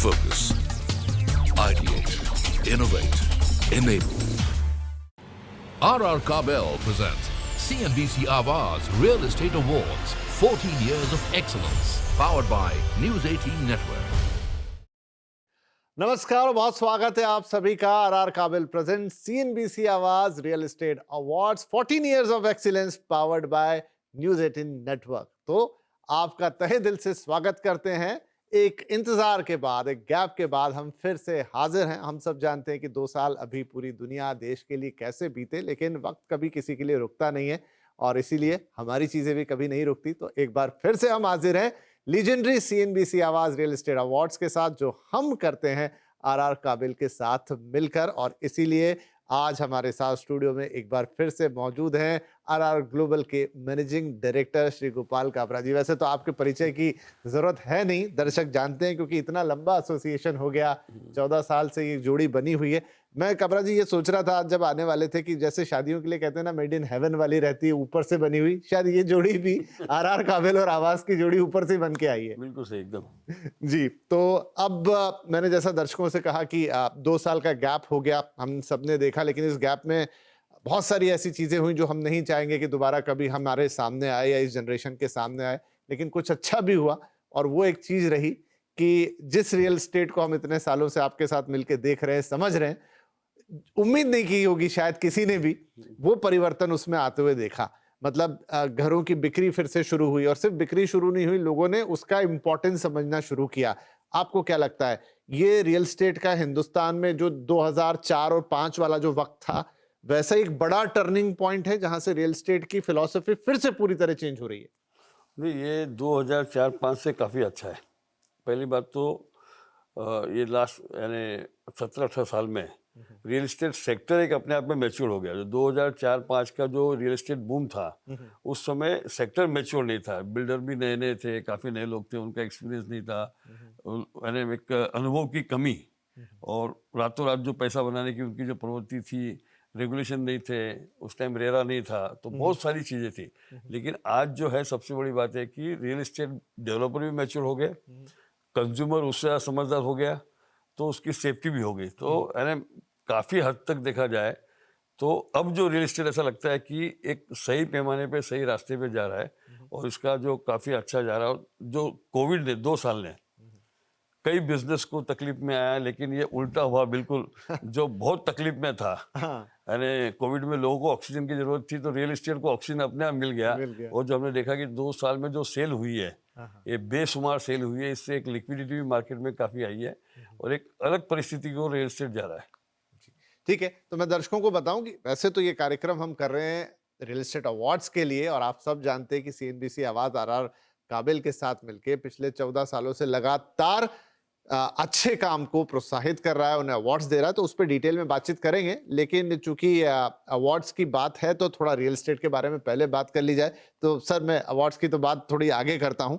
Focus. Ideate. Innovate. Enable. R.R. Kabel presents CNBC Awaaz Real Estate Awards 14 Years of Excellence. Powered by News 18 Network. नमस्कार, बहुत स्वागत है आप सभी का आर काबिल प्रेजेंट सीएनबीसी आवाज real estate awards 14 years of excellence powered by news 18 network. तो आपका तहे दिल से स्वागत करते हैं। एक इंतजार के बाद, एक गैप के बाद हम फिर से हाजिर हैं। हम सब जानते हैं कि 2 साल अभी पूरी दुनिया देश के लिए कैसे बीते, लेकिन वक्त कभी किसी के लिए रुकता नहीं है और इसीलिए हमारी चीजें भी कभी नहीं रुकती। तो एक बार फिर से हम हाजिर हैं लीजेंडरी सीएनबीसी आवाज रियल एस्टेट अवार्ड्स के साथ, जो हम करते हैं आर काबिल के साथ मिलकर। और इसीलिए आज हमारे साथ स्टूडियो में एक बार फिर से मौजूद हैं आर ग्लोबल के मैनेजिंग डायरेक्टर श्री गोपाल काबरा जी। वैसे तो आपके परिचय की जरूरत है नहीं, दर्शक जानते हैं क्योंकि इतना लंबा एसोसिएशन हो गया, 14 साल से ये जोड़ी बनी हुई है। मैं काबरा जी ये सोच रहा था आज जब आने वाले थे कि जैसे शादियों के लिए कहते हैं ना मेड इन हेवन वाली रहती है, ऊपर से बनी हुई, शायद ये जोड़ी भी आर काबिल और आवाज की जोड़ी ऊपर से बन के आई है। बिल्कुल सही, एकदम जी। तो अब मैंने जैसा दर्शकों से कहा कि 2 साल का गैप हो गया, हम सबने देखा, लेकिन इस गैप में बहुत सारी ऐसी चीजें हुई जो हम नहीं चाहेंगे कि दोबारा कभी हमारे सामने आए या इस जनरेशन के सामने आए। लेकिन कुछ अच्छा भी हुआ और वो एक चीज रही कि जिस रियल एस्टेट को हम इतने सालों से आपके साथ मिलकर देख रहे हैं, समझ रहे हैं, उम्मीद नहीं की होगी शायद किसी ने भी, वो परिवर्तन उसमें आते हुए देखा। मतलब घरों की बिक्री फिर से शुरू हुई और सिर्फ बिक्री शुरू नहीं हुई, लोगों ने उसका इंपॉर्टेंस समझना शुरू किया। आपको क्या लगता है ये रियल एस्टेट का हिंदुस्तान में जो 2004 और 5 वाला जो वक्त था, वैसा एक बड़ा टर्निंग पॉइंट है जहां से रियल एस्टेट की फिलॉसफी फिर से पूरी तरह चेंज हो रही है? नहीं, ये 2004-5 से काफ़ी अच्छा है। पहली बात तो ये लास्ट यानी 17-18 साल में रियल एस्टेट सेक्टर एक अपने आप में मैच्योर हो गया। जो 2004-5 का जो रियल एस्टेट बूम था, उस समय सेक्टर मैच्योर नहीं था, बिल्डर भी नए नए थे, काफ़ी नए लोग थे, उनका एक्सपीरियंस नहीं था, यानी एक अनुभव की कमी, और रातों रात जो पैसा बनाने की उनकी जो प्रवृत्ति थी, रेगुलेशन नहीं थे, उस टाइम रेरा नहीं था, तो बहुत सारी चीज़ें थी। लेकिन आज जो है सबसे बड़ी बात है कि रियल एस्टेट डेवलपर भी मैच्योर हो गए, कंज्यूमर उससे समझदार हो गया, तो उसकी सेफ्टी भी हो गई। तो यानी काफ़ी हद तक देखा जाए तो अब जो रियल एस्टेट ऐसा लगता है कि एक सही पैमाने पे सही रास्ते पे जा रहा है और इसका जो काफ़ी अच्छा जा रहा है। जो कोविड ने 2 साल ने कई बिजनेस को तकलीफ में आया, लेकिन ये उल्टा हुआ बिल्कुल। जो बहुत तकलीफ में था, यानी कोविड में लोगों को ऑक्सीजन की जरूरत थी, तो रियल एस्टेट को ऑक्सीजन अपने आप मिल गया। और जो हमने देखा कि 2 साल में जो सेल हुई है, ये बेशुमार सेल हुई है, इससे एक लिक्विडिटी भी मार्केट में काफ़ी आई है और एक अलग परिस्थिति को रियल एस्टेट जा रहा है। ठीक है, तो मैं दर्शकों को बताऊं कि वैसे तो ये कार्यक्रम हम कर रहे हैं रियल एस्टेट अवार्ड्स के लिए, और आप सब जानते हैं कि सीएनबीसी आवाज आर काबिल के साथ मिलके पिछले 14 सालों से लगातार अच्छे काम को प्रोत्साहित कर रहा है, उन्हें अवार्ड्स दे रहा है। तो उस पर डिटेल में बातचीत करेंगे, लेकिन चूंकि अवार्ड्स की बात है तो थोड़ा रियल एस्टेट के बारे में पहले बात कर ली जाए। तो सर, मैं अवार्ड्स की तो बात थोड़ी आगे करता हूं,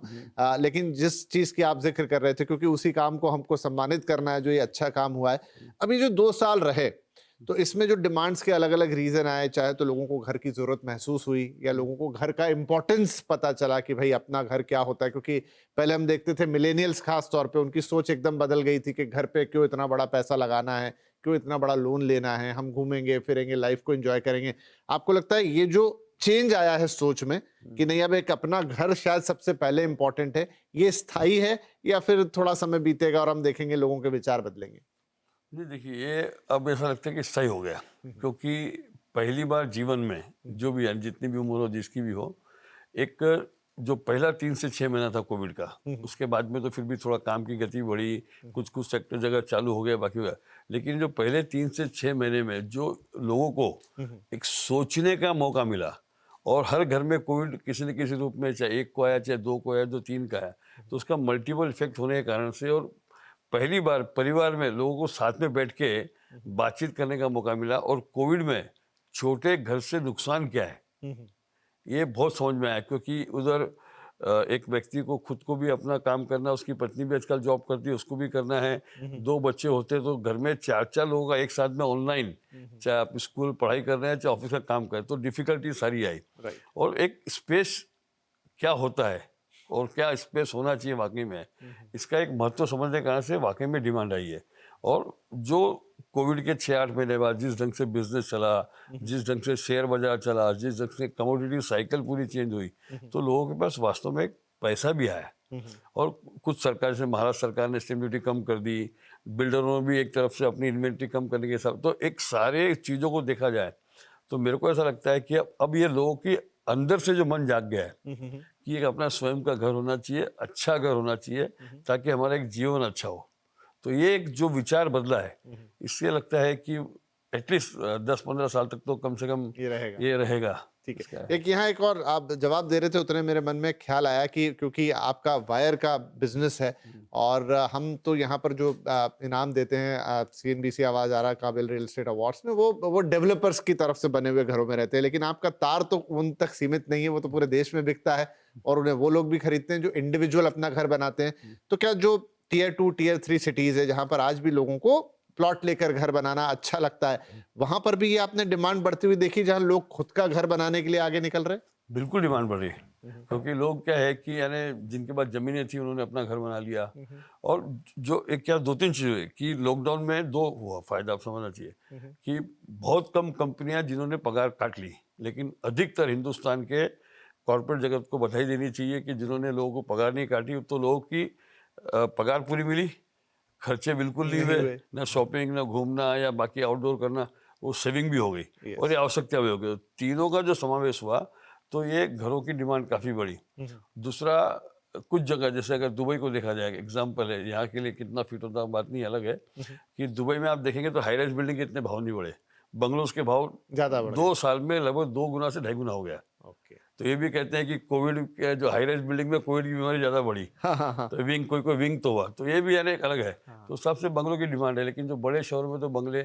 लेकिन जिस चीज की आप जिक्र कर रहे थे, क्योंकि उसी काम को हमको सम्मानित करना है जो ये अच्छा काम हुआ है। अभी जो 2 साल रहे, तो इसमें जो डिमांड्स के अलग अलग रीजन आए, चाहे तो लोगों को घर की जरूरत महसूस हुई या लोगों को घर का इंपॉर्टेंस पता चला कि भाई अपना घर क्या होता है। क्योंकि पहले हम देखते थे मिलेनियल्स खास तौर पे, उनकी सोच एकदम बदल गई थी कि घर पे क्यों इतना बड़ा पैसा लगाना है, क्यों इतना बड़ा लोन लेना है, हम घूमेंगे फिरेंगे, लाइफ को एंजॉय करेंगे। आपको लगता है ये जो चेंज आया है सोच में कि नहीं अब एक अपना घर शायद सबसे पहले इंपॉर्टेंट है, ये स्थायी है या फिर थोड़ा समय बीतेगा और हम देखेंगे लोगों के विचार बदलेंगे? जी देखिए, ये अब ऐसा लगता है कि सही हो गया, क्योंकि पहली बार जीवन में जो भी है, जितनी भी उम्र हो, जिसकी भी हो, एक जो पहला 3 से 6 महीना था कोविड का, उसके बाद में तो फिर भी थोड़ा काम की गति बढ़ी, कुछ कुछ सेक्टर जगह चालू हो गया, बाकी हो गया। लेकिन जो पहले 3 से 6 महीने में जो लोगों को एक सोचने का मौका मिला, और हर घर में कोविड किसी न किसी रूप में, चाहे 1 को आया, चाहे 2 को आया, जो 3 का आया, तो उसका मल्टीपल इफेक्ट होने के कारण से, और पहली बार परिवार में लोगों को साथ में बैठ के बातचीत करने का मौका मिला। और कोविड में छोटे घर से नुकसान क्या है, ये बहुत समझ में आया। क्योंकि उधर एक व्यक्ति को खुद को भी अपना काम करना, उसकी पत्नी भी आजकल जॉब करती है, उसको भी करना है, 2 बच्चे होते तो घर में 4-4 लोगों का एक साथ में ऑनलाइन, चाहे आप स्कूल पढ़ाई कर रहे हैं, चाहे ऑफिस का काम कर रहे हैं, तो डिफिकल्टी सारी आई। और एक स्पेस क्या होता है और क्या स्पेस होना चाहिए वाकई में, इसका एक महत्व समझने के कारण से वाकई में डिमांड आई है। और जो कोविड के 6-8 महीने बाद जिस ढंग से बिजनेस चला, जिस ढंग से शेयर बाजार चला, जिस ढंग से कमोडिटी साइकिल पूरी चेंज हुई, तो लोगों के पास वास्तव में एक पैसा भी आया। और कुछ सरकार, जैसे महाराष्ट्र सरकार ने स्टैम्प ड्यूटी कम कर दी, बिल्डरों ने भी एक तरफ से अपनी इन्वेंट्री कम करने के हिसाब, तो एक सारे चीज़ों को देखा जाए तो मेरे को ऐसा लगता है कि अब ये लोगों के अंदर से जो मन जाग गया है कि एक अपना स्वयं का घर होना चाहिए, अच्छा घर होना चाहिए, ताकि हमारा एक जीवन अच्छा हो। तो ये एक जो विचार बदला है, इससे लगता है कि एटलीस्ट 10-15 साल तक तो कम से कम ये रहेगा। ठीक है। एक यहाँ एक और आप जवाब दे रहे थे, उतने मेरे मन में ख्याल आया कि क्योंकि आपका वायर का बिजनेस है और हम तो यहाँ पर जो इनाम देते हैं CNBC आवाज आरा काबिल रियल एस्टेट अवार्ड्स में, वो डेवलपर्स की तरफ से बने हुए घरों में रहते हैं, लेकिन आपका तार तो उन तक सीमित नहीं है, वो तो पूरे देश में बिकता है और उन्हें वो लोग भी खरीदते हैं जो इंडिविजुअल अपना घर बनाते हैं। तो क्या जो Tier 2 Tier 3 सिटीज है जहां पर आज भी लोगों को प्लॉट लेकर घर बनाना अच्छा लगता है, वहां पर भी ये आपने डिमांड बढ़ती हुई देखी जहां लोग खुद का घर बनाने के लिए आगे निकल रहे? बिल्कुल डिमांड बढ़ रही है, क्योंकि लोग क्या है कि यानी जिनके पास जमीनें थी उन्होंने अपना घर बना लिया। और जो एक क्या 2-3 चीज़ें हुई कि लॉकडाउन में 2 हुआ फायदा, आप समझना चाहिए कि बहुत कम कंपनियां जिन्होंने पगार काट ली, लेकिन अधिकतर हिंदुस्तान के कॉर्पोरेट जगत को बधाई देनी चाहिए कि जिन्होंने लोगों को पगार नहीं काटी, तो लोगों की पगार पूरी मिली, खर्चे बिल्कुल नहीं हुए, ना शॉपिंग, ना घूमना या बाकी आउटडोर करना, वो सेविंग भी हो गई और ये आवश्यकता भी हो गई। तीनों का जो समावेश हुआ तो ये घरों की डिमांड काफ़ी बढ़ी। दूसरा, कुछ जगह जैसे अगर दुबई को देखा जाए, एग्जाम्पल है, यहाँ के लिए कितना फिट होता है बात नहीं अलग है, कि दुबई में आप देखेंगे तो हाई राइज बिल्डिंग के इतने भाव नहीं बढ़े, बंगलोज के भाव ज्यादा 2 साल में लगभग 2 गुना से 2.5 गुना हो गया। तो ये भी कहते हैं कि कोविड के जो हाई राइज बिल्डिंग में कोविड की बीमारी ज़्यादा बढ़ी। तो विंग कोई विंग तो हुआ, तो ये भी यानी एक अलग है। तो सबसे बंगलों की डिमांड है, लेकिन जो बड़े शहरों में तो बंगले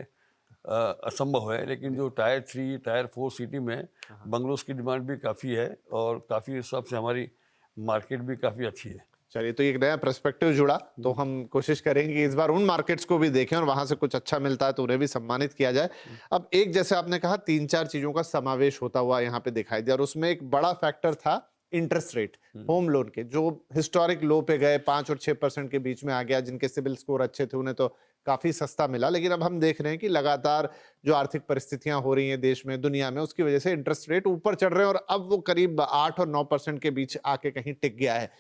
असंभव है, लेकिन जो Tier 3 Tier 4 सिटी में बंगलोज की डिमांड भी काफ़ी है और काफ़ी हिसाब से हमारी मार्केट भी काफ़ी अच्छी है। चलिए, तो एक नया पर्सपेक्टिव जुड़ा, तो हम कोशिश करेंगे कि इस बार उन मार्केट्स को भी देखें और वहां से कुछ अच्छा मिलता है तो उन्हें भी सम्मानित किया जाए। अब एक, जैसे आपने कहा, 3-4 चीजों का समावेश होता हुआ यहाँ पे दिखाई दिया और उसमें एक बड़ा फैक्टर था इंटरेस्ट रेट होम लोन के, जो हिस्टोरिक लो पे गए, 5 और 6% के बीच में आ गया। जिनके सिबिल स्कोर अच्छे थे उन्हें तो काफी सस्ता मिला, लेकिन अब हम देख रहे हैं कि लगातार जो आर्थिक परिस्थितियां हो रही हैं देश में, दुनिया में, उसकी वजह से इंटरेस्ट रेट ऊपर चढ़ रहे हैं और अब वो करीब 8 और 9% के बीच आके कहीं टिक गया है।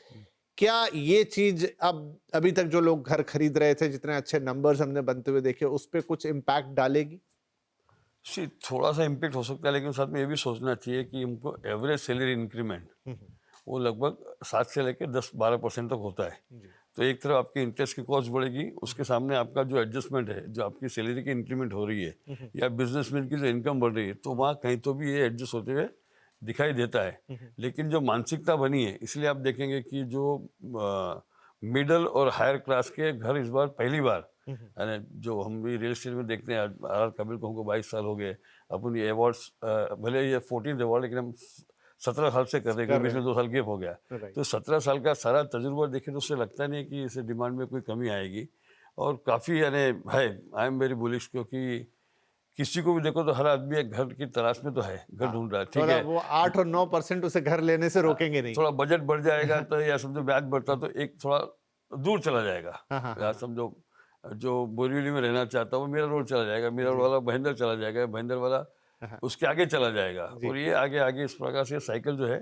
क्या ये चीज अब अभी तक जो लोग घर खरीद रहे थे, जितने अच्छे नंबर्स हमने बनते हुए देखे, उस पर कुछ इम्पैक्ट डालेगी? थोड़ा सा इम्पैक्ट हो सकता है, लेकिन साथ में ये भी सोचना चाहिए कि हमको एवरेज सैलरी इंक्रीमेंट वो लगभग 7 से लेकर 10-12% तक होता है। तो एक तरफ आपकी इंटरेस्ट की कॉस्ट बढ़ेगी, उसके सामने आपका जो एडजस्टमेंट है, जो आपकी सैलरी की इंक्रीमेंट हो रही है या बिजनेसमैन की जो इनकम बढ़ रही है, तो वहाँ कहीं तो भी ये एडजस्ट होते हुए दिखाई देता है। लेकिन जो मानसिकता बनी है, इसलिए आप देखेंगे कि जो मिडल और हायर क्लास के घर इस बार पहली बार, यानी जो हम भी रियल एस्टेट में देखते हैं, RR काबिल को हमको 22 साल हो गए, अपन ये अवार्ड्स, भले ये 14th अवार्ड, लेकिन हम 17 साल से कर रहे हैं, बीच में 2 साल गैप हो गया। तो 17 साल का सारा तजुर्बा देखें तो उससे लगता नहीं है कि इसे डिमांड में कोई कमी आएगी और काफ़ी यानी है। आई एम वेरी बुलिश, क्योंकि किसी को भी देखो तो हर आदमी एक घर की तलाश में तो है, घर ढूंढ रहा है। ठीक है, वो 8 और 9% उसे घर लेने से रोकेंगे नहीं। थोड़ा बजट बढ़ जाएगा तो, या समझो ब्याज बढ़ता तो एक थोड़ा दूर चला जाएगा। या समझो जो बोरीवली में रहना चाहता है वो मीरा रोड चला जाएगा, मीरा रोड वाला भाईंदर चला जाएगा, भाईंदर वाला उसके आगे चला जाएगा, और ये आगे आगे इस प्रकार से साइकिल जो है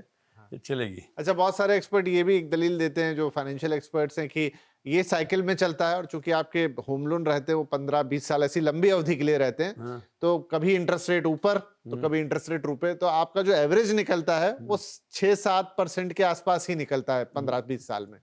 ये चलेगी। अच्छा, बहुत सारे एक्सपर्ट ये भी एक दलील देते हैं, जो फाइनेंशियल एक्सपर्ट्स हैं, कि ये साइकिल में चलता है और चूंकि आपके होम लोन रहते हैं वो 15-20 साल ऐसी लंबी अवधि के लिए रहते हैं, तो कभी इंटरेस्ट रेट ऊपर तो कभी इंटरेस्ट रेट ऊपर, तो आपका जो एवरेज निकलता है वो 6-7% के आसपास ही निकलता है 15-20 साल में।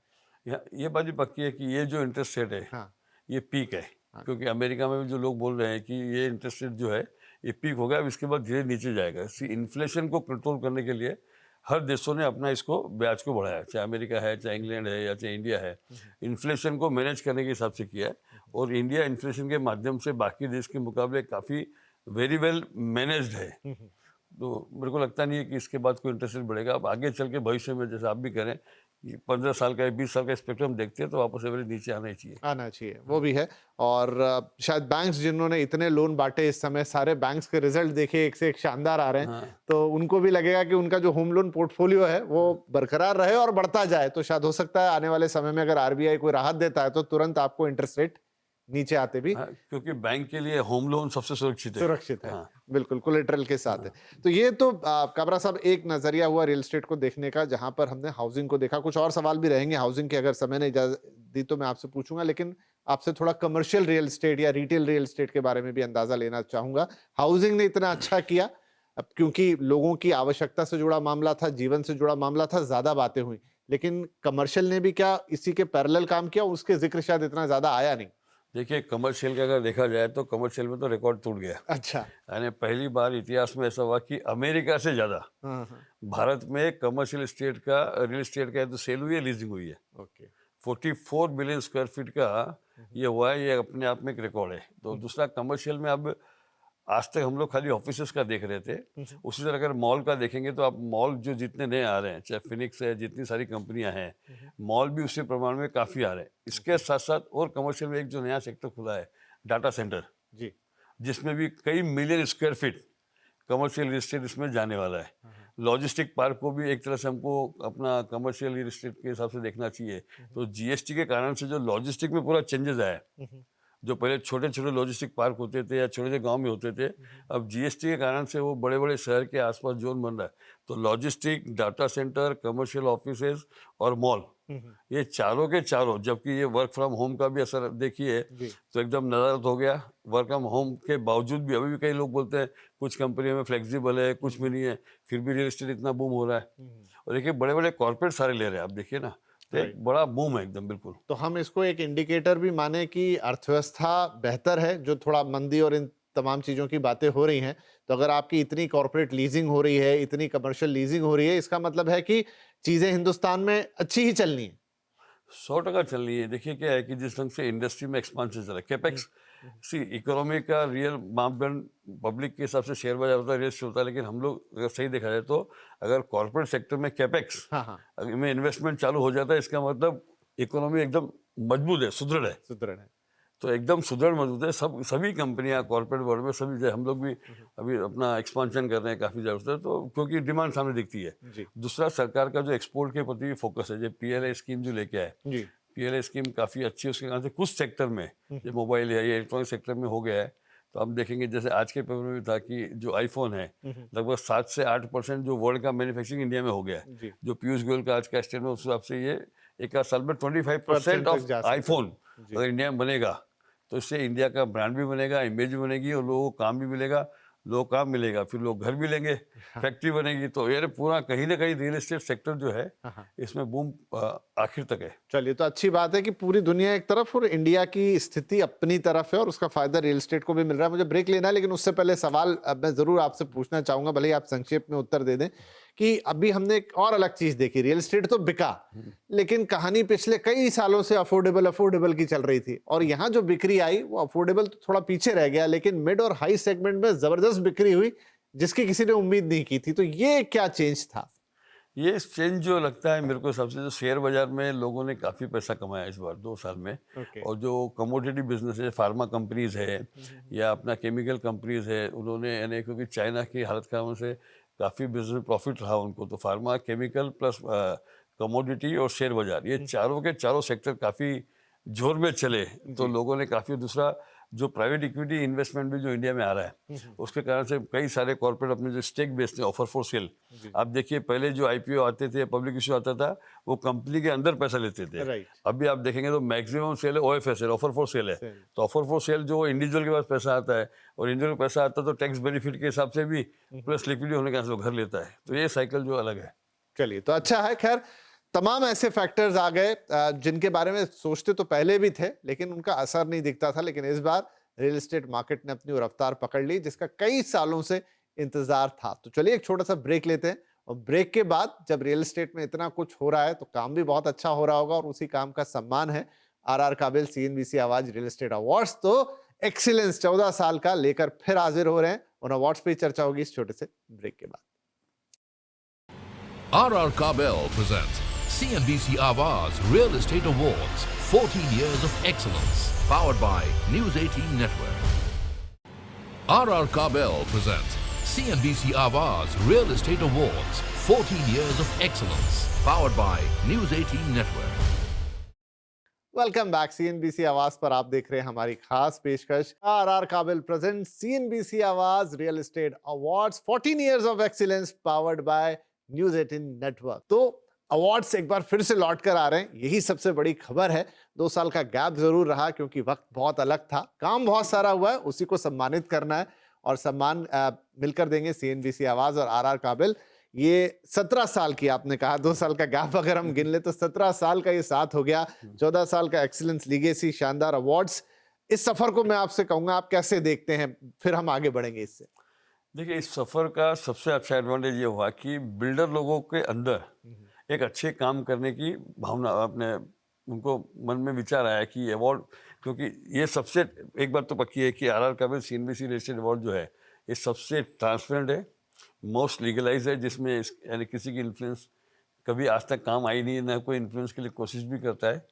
ये बात भी पक्की है कि ये जो इंटरेस्ट रेट है ये पीक है, क्योंकि अमेरिका में भी जो लोग बोल रहे हैं कि ये इंटरेस्ट रेट जो है ये पीक हो गया, अब इसके बाद धीरे नीचे जाएगा। इन्फ्लेशन को कंट्रोल करने के लिए हर देशों ने अपना इसको ब्याज को बढ़ाया, चाहे अमेरिका है, चाहे इंग्लैंड है, या चाहे इंडिया है। इन्फ्लेशन को मैनेज करने के हिसाब से किया है, और इंडिया इन्फ्लेशन के माध्यम से बाकी देश के मुकाबले काफ़ी वेरी वेल मैनेज्ड है। तो मेरे को लगता नहीं है कि इसके बाद कोई इंटरेस्ट रेट बढ़ेगा। अब आगे चल के भविष्य में, जैसे आप भी करें ये 15 साल का 20 साल का स्पेक्ट्रम देखते हैं तो वापस एवरेज नीचे आना ही चाहिए। आना चाहिए, वो भी है। और शायद बैंक्स जिन्होंने इतने लोन बांटे इस समय, सारे बैंक्स के रिजल्ट देखिए एक से एक शानदार आ रहे हैं, हाँ। तो उनको भी लगेगा कि उनका जो होम लोन पोर्टफोलियो है वो बरकरार रहे और बढ़ता जाए। तो शायद हो सकता है आने वाले समय में अगर आरबीआई कोई राहत देता है तो तुरंत आपको इंटरेस्ट रेट नीचे आते भी हाँ, क्योंकि बैंक के लिए होम लोन सबसे सुरक्षित है। सुरक्षित है। हाँ। बिल्कुल कोलेटरल के साथ है। तो ये तो काबरा साहब एक नजरिया हुआ रियल एस्टेट को देखने का, जहां पर हमने हाउसिंग को देखा। कुछ और सवाल भी रहेंगे हाउसिंग के, अगर समय ने इजाजत दी तो मैं आपसे पूछूंगा, लेकिन आपसे थोड़ा कमर्शियल रियल एस्टेट या रिटेल रियल एस्टेट के बारे में भी अंदाजा लेना चाहूंगा। हाउसिंग ने इतना अच्छा किया अब क्योंकि लोगों की आवश्यकता से जुड़ा मामला था, जीवन से जुड़ा मामला था, ज्यादा बातें हुई, लेकिन कमर्शियल ने भी क्या इसी के पैरेलल काम किया, उसके जिक्र शायद इतना ज्यादा आया नहीं। देखिए, कमर्शियल का अगर देखा जाए तो कमर्शियल में तो रिकॉर्ड टूट गया। अच्छा। यानी पहली बार इतिहास में ऐसा हुआ कि अमेरिका से ज़्यादा हाँ हाँ। भारत में कमर्शियल स्टेट का रियल एस्टेट का तो सेल हुई है, लीजिंग हुई है। ओके। 44 मिलियन स्क्वायर फीट का ये हुआ है, ये अपने आप में एक रिकॉर्ड है। तो दूसरा कमर्शियल में अब आज तक हम लोग खाली ऑफिसेस का देख रहे थे, उसी तरह अगर मॉल का देखेंगे तो आप मॉल जो जितने नए आ रहे हैं, चाहे फिनिक्स है, जितनी सारी कंपनियां हैं, मॉल भी उसी प्रमाण में काफ़ी आ रहे हैं। इसके साथ साथ और कमर्शियल में एक जो नया सेक्टर खुला है, डाटा सेंटर, जी। जिसमें भी कई million square feet commercial real estate इसमें जाने वाला है। लॉजिस्टिक पार्क को भी एक तरह से हमको अपना कमर्शियल रियल एस्टेट के हिसाब से देखना चाहिए। तो जीएसटी के कारण से जो लॉजिस्टिक में पूरा चेंजेस आया है, जो पहले छोटे छोटे लॉजिस्टिक पार्क होते थे या छोटे छोटे गांव में होते थे, अब जीएसटी के कारण से वो बड़े बड़े शहर के आसपास जोन बन रहा है। तो logistic, data centre, commercial offices और मॉल, ये चारों के चारों, जबकि ये वर्क फ्रॉम होम का भी असर देखिए तो एकदम नज़ारत हो गया। वर्क फ्रॉम होम के बावजूद भी अभी भी कई लोग बोलते हैं कुछ कंपनियों में फ्लेक्सिबल है, कुछ भी नहीं है, फिर भी रियल एस्टेट इतना बूम हो रहा है। और देखिए बड़े बड़े कॉर्पोरेट सारे ले रहे हैं, आप देखिए ना, तो एक बड़ा बूम है एकदम। बिल्कुल। तो हम इसको एक इंडिकेटर भी माने कि अर्थव्यवस्था बेहतर है, जो थोड़ा मंदी और इन तमाम चीजों की बातें हो रही हैं, तो अगर आपकी इतनी कॉर्पोरेट लीजिंग हो रही है, इतनी कमर्शियल लीजिंग हो रही है, इसका मतलब है कि चीजें हिंदुस्तान में अच्छी ही चलनी है। 100% चल रही है। देखिए क्या है कि जिस ढंग से इंडस्ट्री में एक्सपांशन चला है, कैपेक्स, सी इकोनॉमी का रियल मापदंड पब्लिक के हिसाब से शेयर बाजार होता है, रियल एस्टेट होता है, लेकिन हम लोग अगर सही देखा जाए तो अगर कॉर्पोरेट सेक्टर में कैपेक्स में इन्वेस्टमेंट चालू हो जाता है, इसका मतलब इकोनॉमी एकदम मजबूत है, सुदृढ़ है। सुदृढ़ है। तो एकदम सुदृढ़ मजबूत है। सभी कंपनियां कॉर्पोरेट वर्ल्ड में सभी, हम लोग भी अभी अपना एक्सपांशन कर रहे हैं काफ़ी ज़्यादा, तो क्योंकि डिमांड सामने दिखती है। दूसरा, सरकार का जो एक्सपोर्ट के प्रति फोकस है, जो पीएलआई स्कीम जो लेके आए, पीएलआई स्कीम काफ़ी अच्छी है। उसके कारण से कुछ सेक्टर में, जो मोबाइल है या इलेक्ट्रॉनिक सेक्टर में हो गया है, तो हम देखेंगे जैसे आज के पेपर में भी था कि जो आईफोन है, लगभग 7 से 8% जो वर्ल्ड का मैन्युफैक्चरिंग इंडिया में हो गया है। जो पीयूष गोयल का आज का स्टेटमेंट, उस हिसाब से ये एक साल में 25% ऑफ आईफोन अगर इंडिया में बनेगा तो इससे इंडिया का ब्रांड भी बनेगा, इमेज भी बनेगी, और लोगों को काम भी मिलेगा। लोग काम मिलेगा, फिर लोग घर भी लेंगे, फैक्ट्री बनेगी। तो ये पूरा कहीं ना कहीं रियल एस्टेट सेक्टर जो है इसमें बूम आखिर तक है। चलिए, तो अच्छी बात है कि पूरी दुनिया एक तरफ और इंडिया की स्थिति अपनी तरफ है, और उसका फायदा रियल एस्टेट को भी मिल रहा है। मुझे ब्रेक लेना है, लेकिन उससे पहले सवाल मैं जरूर आपसे पूछना चाहूंगा, भले ही आप संक्षेप में उत्तर दे दें, कि अभी हमने एक और अलग चीज देखी। रियल एस्टेट तो बिका, लेकिन कहानी पिछले कई सालों से अफोर्डेबल की चल रही थी, और यहाँ जो बिक्री आई वो अफोर्डेबल तो थोड़ा पीछे रह गया, लेकिन मिड और हाई सेगमेंट में जबरदस्त बिक्री हुई, जिसकी किसी ने उम्मीद नहीं की थी। तो ये क्या चेंज था? ये चेंज जो लगता है मेरे को, सबसे जो शेयर बाजार में लोगों ने काफ़ी पैसा कमाया इस बार 2 साल में। और जो कमोडिटी बिजनेस है, फार्मा कंपनीज है या अपना केमिकल कंपनीज है, उन्होंने यानी क्योंकि चाइना की हालत खराब से काफ़ी बिजनेस प्रॉफिट रहा उनको, तो फार्मा, केमिकल प्लस कमोडिटी और शेयर बाजार, ये चारों के चारों सेक्टर काफ़ी जोर में चले। तो लोगों ने काफ़ी, दूसरा जो प्राइवेट इक्विटी इन्वेस्टमेंट भी जो इंडिया में आ रहा है, उसके कारण से कई सारे कॉर्पोरेट अपने जो स्टेक बेचते हैं, ऑफर फॉर सेल। आप देखिए पहले जो आईपीओ आते थे, पब्लिक इश्यू आता था, वो कंपनी के अंदर पैसा लेते थे। अभी आप देखेंगे तो मैक्सिमम सेल है ओएफएस है, ऑफर फॉर सेल है। तो ऑफर फॉर सेल जो इंडिविजुअल के पास पैसा आता है, और इंडिविजुअल को पैसा आता है तो टैक्स बेनिफिट के हिसाब से भी प्लस लिक्विडिटी होने के कारण घर लेता है। तो ये साइकिल जो अलग है। चलिए, तो अच्छा है। खैर, तमाम ऐसे फैक्टर्स आ गए जिनके बारे में सोचते तो पहले भी थे, लेकिन उनका असर नहीं दिखता था। लेकिन इस बार रियल एस्टेट मार्केट ने अपनी रफ्तार पकड़ ली, जिसका कई सालों से इंतजार था। तो चलिए एक छोटा सा ब्रेक लेते हैं, और ब्रेक के बाद जब रियल एस्टेट में इतना कुछ हो रहा है तो काम भी बहुत अच्छा हो रहा होगा, और उसी काम का सम्मान है आरआर काबिल सीएनबीसी आवाज रियल एस्टेट अवार्ड्स। तो एक्सीलेंस 14 साल का लेकर फिर हाजिर हो रहे हैं, और अवार्ड्स पे चर्चा होगी इस छोटे से ब्रेक के बाद। RR Kabel presents CNBC Awaaz Real Estate Awards 14 Years of Excellence. Powered by News 18 Network. RR Kabel presents CNBC Awaaz Real Estate Awards 14 Years of Excellence. Powered by News 18 Network. Welcome back. CNBC आवाज पर आप देख रहे हैं हमारी खास पेशकश RR काबिल प्रेजेंट सीएनबीसी आवाज real estate awards 14 years of excellence powered by news 18 network. तो अवार्ड्स एक बार फिर से लौट कर आ रहे हैं, यही सबसे बड़ी खबर है। 2 साल का गैप जरूर रहा क्योंकि वक्त बहुत अलग था, काम बहुत सारा हुआ है, उसी को सम्मानित करना है और सम्मान मिलकर देंगे सीएनबीसी आवाज और आरआर काबिल। ये 17 साल की, आपने कहा 2 साल का गैप अगर हम गिन ले तो 17 साल का ये साथ हो गया। 14 साल का एक्सीलेंस लीगेसी, शानदार अवार्ड्स। इस सफर को मैं आपसे कहूंगा आप कैसे देखते हैं, फिर हम आगे बढ़ेंगे इससे। देखिए, इस सफ़र का सबसे अच्छा एडवांटेज ये हुआ कि बिल्डर लोगों के अंदर एक अच्छे काम करने की भावना, अपने उनको मन में विचार आया कि अवार्ड, क्योंकि ये सबसे एक बात तो पक्की है कि आरआर काबिल सीएनबीसी रियल एस्टेट अवार्ड जो है ये सबसे ट्रांसपेरेंट है, मोस्ट लीगलाइज है, जिसमें यानी किसी की इन्फ्लुएंस कभी आज तक काम आई नहीं, ना कोई इन्फ्लुएंस के लिए कोशिश भी करता है,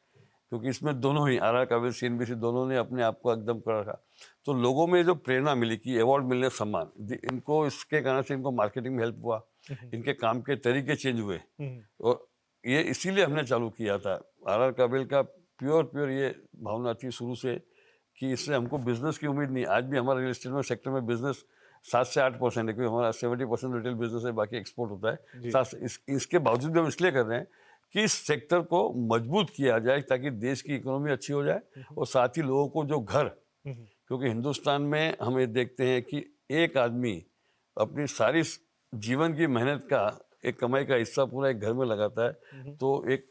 क्योंकि इसमें दोनों ही आरआर काबिल सीएनबीसी दोनों ने अपने आप को एकदम कर रखा। तो लोगों में जो प्रेरणा मिली कि अवार्ड मिलने, सम्मान, इनको इसके कारण से इनको मार्केटिंग में हेल्प हुआ, इनके काम के तरीके चेंज हुए, और ये इसीलिए हमने चालू किया था। आरआर काबिल का प्योर ये भावना थी शुरू से कि इससे हमको बिजनेस की उम्मीद नहीं। आज भी हमारा रियल एस्टेट में सेक्टर में बिजनेस 7 से 8% है, क्योंकि हमारा 70% रिटेल बिजनेस है, बाकी एक्सपोर्ट होता है। इसके बावजूद भी हम इसलिए कर रहे हैं कि इस सेक्टर को मजबूत किया जाए ताकि देश की इकोनॉमी अच्छी हो जाए, और साथ ही लोगों को जो घर, क्योंकि हिंदुस्तान में हम ये देखते हैं कि एक आदमी अपनी सारी जीवन की मेहनत का एक कमाई का हिस्सा पूरा एक घर में लगाता है, तो एक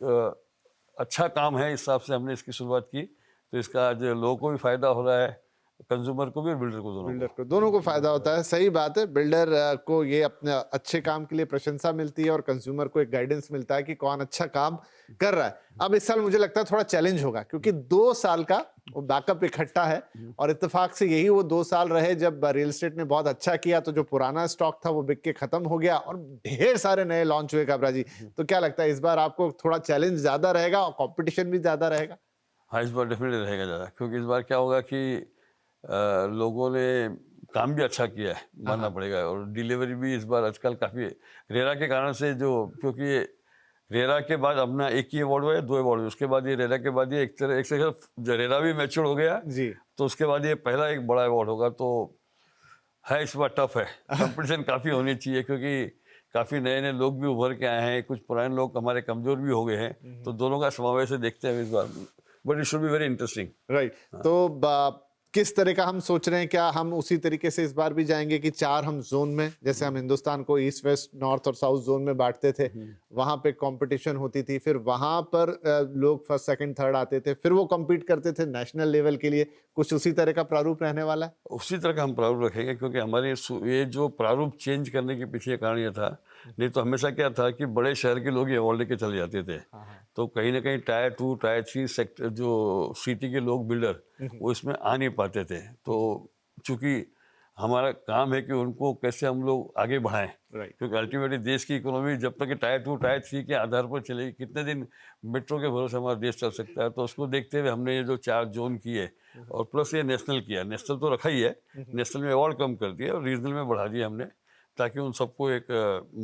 अच्छा काम है। इस हिसाब से हमने इसकी शुरुआत की, तो इसका आज लोगों को भी फायदा हो रहा है, कंज्यूमर को भी और बिल्डर को, दोनों को फायदा होता है। सही बात है, बिल्डर को ये अपने अच्छे काम के लिए प्रशंसा मिलती है और कंज्यूमर को एक गाइडेंस मिलता है कि कौन अच्छा काम कर रहा है। अब इस साल मुझे लगता है थोड़ा चैलेंज होगा क्योंकि 2 साल का वो बैकअप इकट्ठा है, और इत्तेफाक से यही वो 2 साल रहे जब रियल एस्टेट ने बहुत अच्छा किया, तो जो पुराना स्टॉक था वो बिक के खत्म हो गया और ढेर सारे नए लॉन्च हुए। काबरा जी, तो क्या लगता है इस बार आपको थोड़ा चैलेंज ज्यादा रहेगा और कॉम्पिटिशन भी ज्यादा रहेगा? हाँ, इस बार डेफिनेटली रहेगा ज़्यादा, क्योंकि इस बार क्या होगा कि लोगों ने काम भी अच्छा किया है, मानना पड़ेगा, और डिलीवरी भी इस बार आजकल काफ़ी रेरा के कारण से, जो क्योंकि रेरा के बाद अपना एक ही अवार्ड हुआ है, 2 अवार्ड हुए, उसके बाद ये रेरा के बाद ये एक से रेरा भी मैच्योर हो गया जी, तो उसके बाद ये पहला एक बड़ा अवार्ड होगा। तो है, इस बार टफ है, कंपटीशन काफ़ी होनी चाहिए, क्योंकि काफ़ी नए लोग भी उभर के आए हैं, कुछ पुराने लोग हमारे कमज़ोर भी हो गए हैं, तो दोनों का समावेश देखते हैं इस बार, but it should be very interesting. Right. तो किस तरह का हम सोच रहे हैं, क्या हम उसी तरीके से इस बार भी जाएंगे कि 4 हम जोन में, जैसे हम हिंदुस्तान को ईस्ट, वेस्ट, नॉर्थ और साउथ जोन में बांटते थे, वहां पे कंपटीशन होती थी, फिर वहां पर लोग फर्स्ट, सेकंड, थर्ड आते थे, फिर वो compete करते थे नेशनल लेवल के लिए, कुछ उसी तरह का प्रारूप रहने वाला है? उसी तरह का हम प्रारूप रखेंगे, क्योंकि हमारे ये जो प्रारूप चेंज करने के पीछे कारण ये था, नहीं तो हमेशा क्या था कि बड़े शहर के लोग ये अवार्ड लेके चले जाते थे, तो कहीं ना कहीं टायर 2, टायर 3 सेक्टर जो सिटी के लोग, बिल्डर, वो इसमें आ नहीं पाते थे। तो चूंकि हमारा काम है कि उनको कैसे हम लोग आगे बढ़ाएं, क्योंकि अल्टीमेटली देश की इकोनॉमी जब तक टायर 2, टायर 3 के आधार पर चलेगी, कितने दिन मेट्रो के भरोसे हमारा देश चल सकता है। तो उसको देखते हुए हमने ये जो 4 जोन किए, और प्लस ये नेशनल किया, नेशनल तो रखा ही है, नेशनल में अवार्ड कम कर दिया और रीजनल में बढ़ा दिया हमने, ताकि उन सबको एक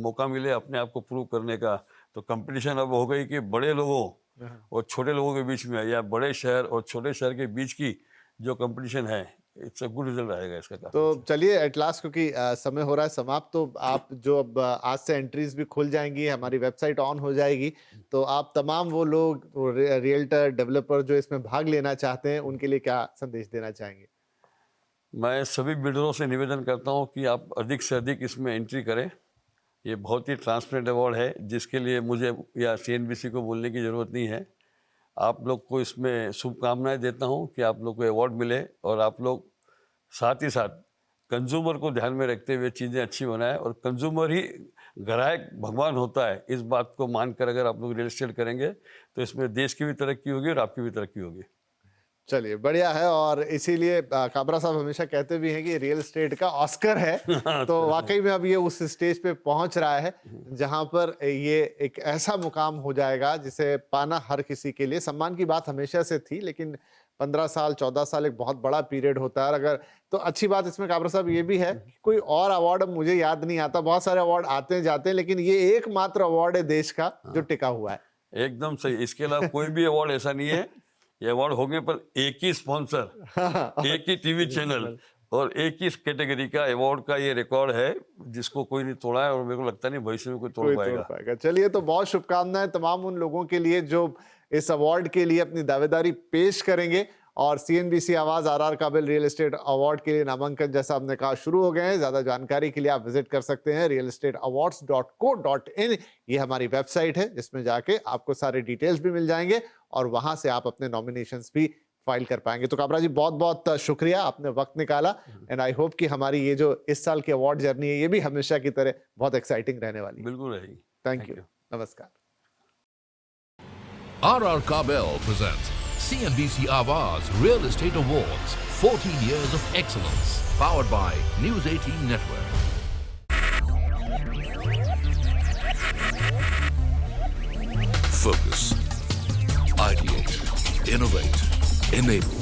मौका मिले अपने आप को प्रूव करने का। तो कंपटीशन अब हो गई कि बड़े लोगों और छोटे लोगों के बीच में, या बड़े शहर और छोटे शहर के बीच की जो कंपटीशन है, इट्स अ गुड रिजल्ट आएगा इसका। तो चलिए एट लास्ट, क्योंकि समय हो रहा है समाप्त, तो आप जो अब आज से एंट्रीज भी खुल जाएंगी, हमारी वेबसाइट ऑन हो जाएगी, तो आप तमाम वो लोग, रियल्टर, डेवलपर जो इसमें भाग लेना चाहते हैं, उनके लिए क्या संदेश देना चाहेंगे? मैं सभी बिल्डरों से निवेदन करता हूं कि आप अधिक से अधिक इसमें एंट्री करें। ये बहुत ही ट्रांसपेरेंट अवार्ड है, जिसके लिए मुझे या सीएनबीसी को बोलने की ज़रूरत नहीं है। आप लोग को इसमें शुभकामनाएं देता हूं कि आप लोग को अवार्ड मिले, और आप लोग साथ ही साथ कंज्यूमर को ध्यान में रखते हुए चीज़ें अच्छी बनाएं, और कंज्यूमर ही ग्राहक भगवान होता है, इस बात को मानकर अगर आप लोग रियल एस्टेट करेंगे तो इसमें देश की भी तरक्की होगी और आपकी भी तरक्की होगी। चलिए बढ़िया है। और इसीलिए काबरा साहब हमेशा कहते भी हैं कि रियल एस्टेट का ऑस्कर है। तो वाकई में अब ये उस स्टेज पे पहुंच रहा है जहां पर ये एक ऐसा मुकाम हो जाएगा जिसे पाना हर किसी के लिए सम्मान की बात हमेशा से थी, लेकिन 15 साल 14 साल एक बहुत बड़ा पीरियड होता है। अगर तो अच्छी बात इसमें काबरा साहब ये भी है कि कोई और अवार्ड अब मुझे याद नहीं आता, बहुत सारे अवार्ड आते हैं जाते हैं, लेकिन ये एकमात्र अवार्ड है देश का जो टिका हुआ है। एकदम सही। इसके अलावा कोई भी अवार्ड ऐसा नहीं है। ये अवार्ड होंगे पर एक ही स्पॉन्सर, एक ही टीवी चैनल और एक ही कैटेगरी का अवार्ड का ये रिकॉर्ड है जिसको कोई नहीं तोड़ा है और मेरे को लगता नहीं भविष्य में कोई तोड़ पाएगा। चलिए, तो बहुत शुभकामनाएं तमाम उन लोगों के लिए जो इस अवार्ड के लिए अपनी दावेदारी पेश करेंगे। और CNBC आवाज RR काबिल रियल एस्टेट अवार्ड के लिए नामांकन जैसा आपने कहा शुरू हो गए हैं। ज्यादा जानकारी के लिए आप विजिट कर सकते हैं realestateawards.co.in। ये हमारी वेबसाइट है जिसमें जाके आपको सारे डिटेल्स भी मिल जाएंगे और वहां से आप अपने नॉमिनेशंस भी फाइल कर पाएंगे। तो काबरा जी बहुत बहुत शुक्रिया, आपने वक्त निकाला। एंड आई होप कि हमारी ये जो इस साल की अवार्ड जर्नी है ये भी हमेशा की तरह बहुत एक्साइटिंग रहने वाली है। बिल्कुल रहेगी। थैंक यू, नमस्कार। RR Kabel presents CNBC Awaaz Real Estate Awards, 14 years of excellence, powered by News 18 Network. Focus, ideate, innovate, enable.